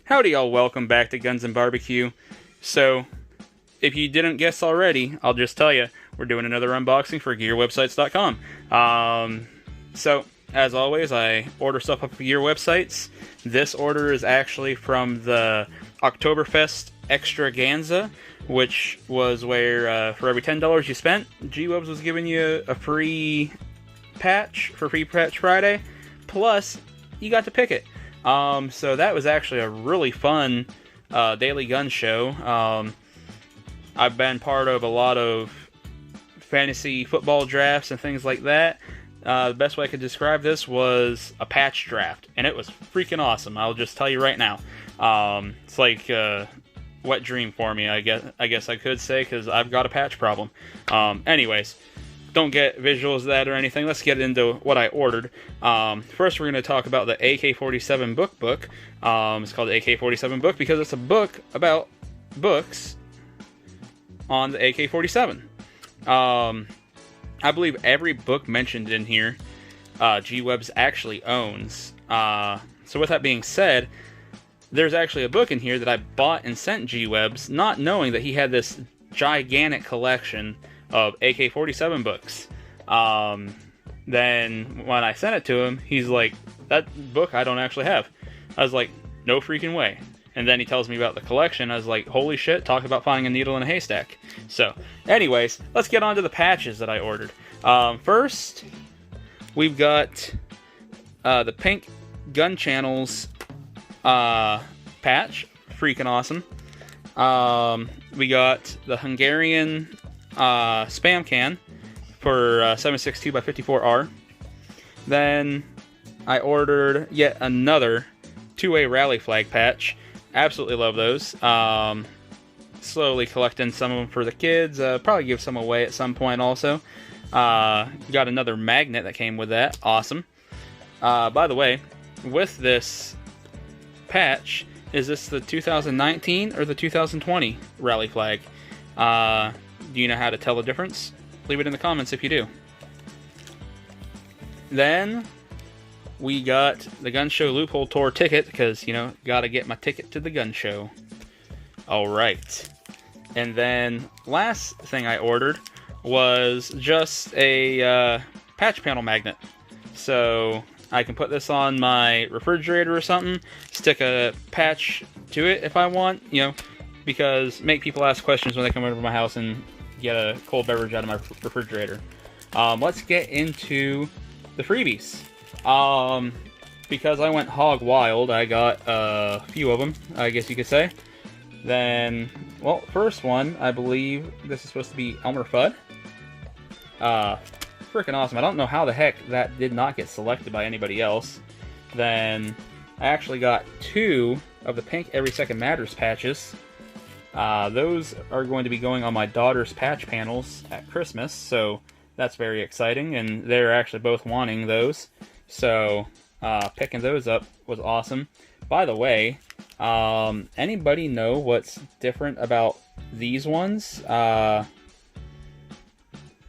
Howdy y'all, welcome back to Gunsnbbq. So, if you didn't guess already, I'll just tell you, we're doing another unboxing for GearWebsites.com. So, as always, I order stuff up at Gear Websites. This order is actually from the Oktoberfest Extra-Ganza, which was where, for every $10 you spent, G-Webs was giving you a free patch for Free Patch Friday, plus you got to pick it. So that was actually a really fun daily gun show. I've been part of a lot of fantasy football drafts and things like that. The best way I could describe this was a patch draft, and it was freaking awesome. I'll just tell you right now. It's like a wet dream for me, I guess I could say, because I've got a patch problem. Anyways, don't get visuals of that or anything. Let's get into what I ordered. First, we're going to talk about the AK47 Book. It's called the AK47 Book because it's a book about books on the AK47. I believe every book mentioned in here, G-Webs actually owns. So with that being said, there's actually a book in here that I bought and sent G-Webs, not knowing that he had this gigantic collection of AK-47 books. Then when I sent it to him, he's like, that book I don't actually have. I was like, no freaking way. And then he tells me about the collection. I was like, holy shit, talk about finding a needle in a haystack. So, anyways, let's get on to the patches that I ordered. First, we've got the pink gun channels patch. Freaking awesome. We got the Hungarian spam can for 7.62x54R. Then I ordered yet another two-way rally flag patch. Absolutely love those. Slowly collecting some of them for the kids. Probably give some away at some point also. Got another magnet that came with that. Awesome. By the way, with this patch, is this the 2019 or the 2020 rally flag? Do you know how to tell the difference? Leave it in the comments if you do. Then we got the gun show loophole tour ticket because, you know, gotta get my ticket to the gun show. Alright. And then last thing I ordered was just a patch panel magnet. So I can put this on my refrigerator or something, stick a patch to it if I want, you know, because make people ask questions when they come over to my house and get a cold beverage out of my refrigerator. Let's get into the freebies. Because I went hog wild, I got a few of them, I guess you could say. Then, well, first one, I believe this is supposed to be Elmer Fudd. Freaking awesome. I don't know how the heck that did not get selected by anybody else. Then, I actually got two of the pink Every Second Matters patches. Those are going to be going on my daughter's patch panels at Christmas, so that's very exciting, and they're actually both wanting those. So, picking those up was awesome. By the way, anybody know what's different about these ones?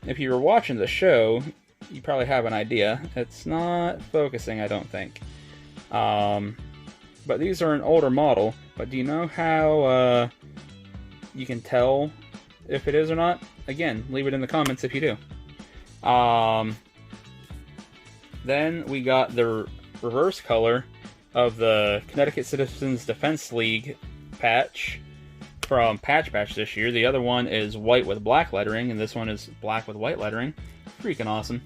If you were watching the show, you probably have an idea. It's not focusing, I don't think. But these are an older model, but do you know how you can tell if it is or not? Again, leave it in the comments if you do. Then we got the reverse color of the Connecticut Citizens Defense League patch from Patch this year. The other one is white with black lettering, and this one is black with white lettering. Freaking awesome.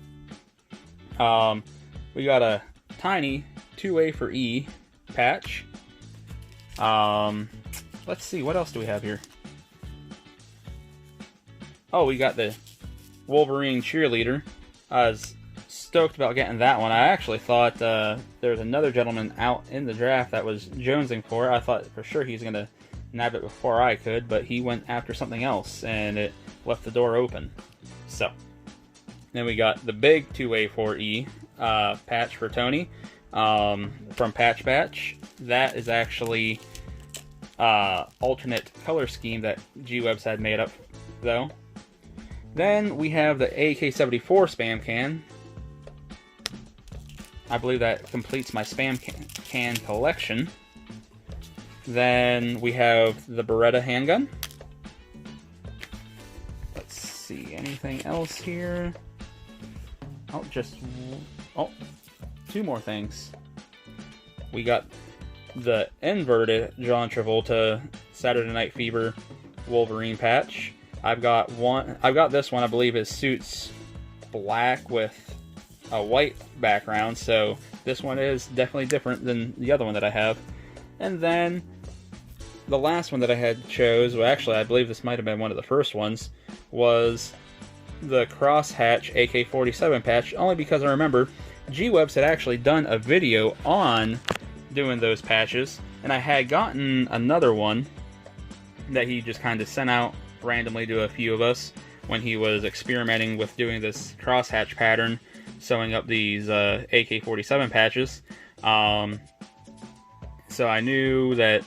We got a tiny 2A for E patch. Let's see, what else do we have here? Oh, we got the Wolverine cheerleader. I was stoked about getting that one. I actually thought there was another gentleman out in the draft that was jonesing for it. I thought for sure he's going to nab it before I could, but he went after something else, and it left the door open. So, then we got the big 2A4E patch for Tony from Patch. That is actually alternate color scheme that G-Webs had made up, though. Then we have the AK-74 spam can. I believe that completes my spam can collection. Then we have the Beretta handgun. Let's see, anything else here? Oh, two more things. We got the inverted John Travolta Saturday Night Fever Wolverine patch. I've got this one. I believe his suit's black with a white background, so this one is definitely different than the other one that I have. And then the last one that I had chose, well, actually I believe this might have been one of the first ones, was the crosshatch AK47 patch, only because I remember G-Webs had actually done a video on doing those patches, and I had gotten another one that he just kind of sent out randomly to a few of us when he was experimenting with doing this crosshatch pattern, sewing up these AK47 patches. So I knew that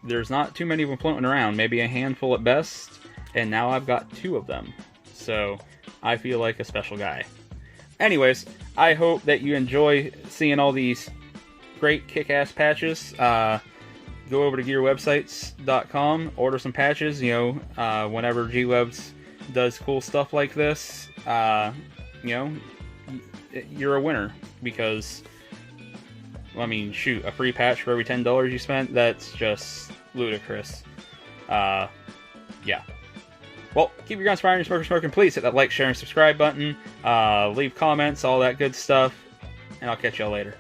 there's not too many of them floating around, maybe a handful at best, and now I've got two of them. So I feel like a special guy. Anyways, I hope that you enjoy seeing all these great kick-ass patches. Go over to gearwebsites.com, order some patches. You know, whenever G-Webs does cool stuff like this, you know, you're a winner, because, I mean, shoot, a free patch for every $10 you spent, that's just ludicrous. Yeah. Well, keep your guns firing, your smokers smoking. Please hit that like, share, and subscribe button. Leave comments, all that good stuff. And I'll catch y'all later.